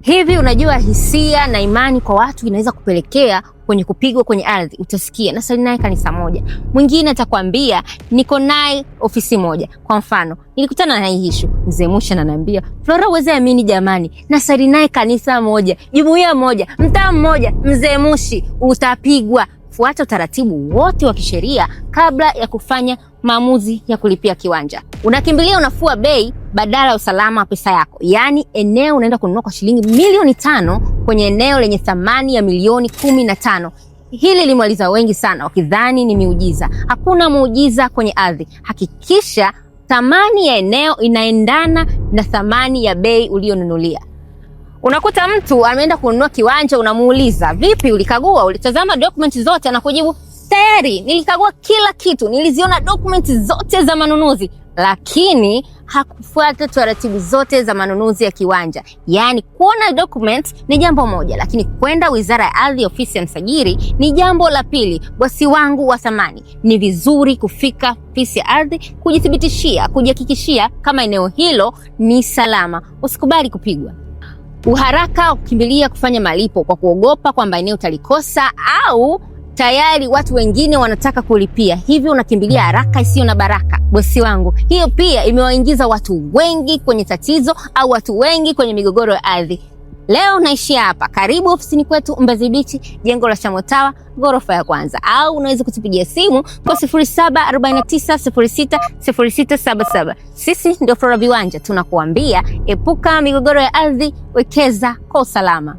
Hivi unajua hisia na imani kwa watu inaweza kupelekea kwenye kupigwa kwenye ardhi. Utasikia nasali naye kanisa moja, mwingine atakwambia niko naye ofisi moja. Kwa mfano, nilikutana na hii issue, mzee Musha ananiambia, Flora uweze amini jamani, nasali naye kanisa moja, jumuiya moja, mtaa mmoja, mzee Mushi. Utapigwa. Fuata utaratibu wote wa kisheria kabla ya kufanya maamuzi ya kulipia kiwanja. Unakimbilia unafua bei badala ya usalama wa pesa yako. Yaani eneo unaenda kununua kwa shilingi milioni 5 kwenye eneo lenye thamani ya milioni 15. Hili limaliza wengi sana wakidhani ni miujiza. Hakuna muujiza kwenye ardhi. Hakikisha thamani ya eneo inaendana na thamani ya bei ulionunulia. Unakuta mtu ameenda kununua kiwanja, unamuuliza, "Vipi, ulikagua? Ulitazama documents zote?" Anakujibu, "Tayari, nilikagua kila kitu, niliziona documents zote za manunuzi." Lakini hakufuata taratibu zote za manunuzi ya kiwanja. Yaani kuona documents ni jambo moja, lakini kwenda Wizara ya Ardhi, ofisi ya msajili, ni jambo la pili. Bosi wangu wa thamani, ni vizuri kufika ofisi ya ardhi kujithibitishia, kujihakikishia kama eneo hilo ni salama. Usikubali kupigwa. Uharaka wa kukimbilia kufanya malipo kwa kuogopa kwamba eneo utalikosa au tayari watu wengine wanataka kulipia, hivyo unakimbilia haraka isiyo na baraka. Bosi wangu, hiyo pia imewaingiza watu wengi kwenye tatizo au watu wengi kwenye migogoro ya ardhi. Leo naishia hapa. Karibu ofisini kwetu Mbezi Beach, jengo la Shamo Tower, ghorofa ya kwanza, au unaweza kutupigia simu kwa 0749060677. Sisi ndio Flora Viwanja, tunakuambia epuka migogoro ya ardhi, wekeza kwa usalama.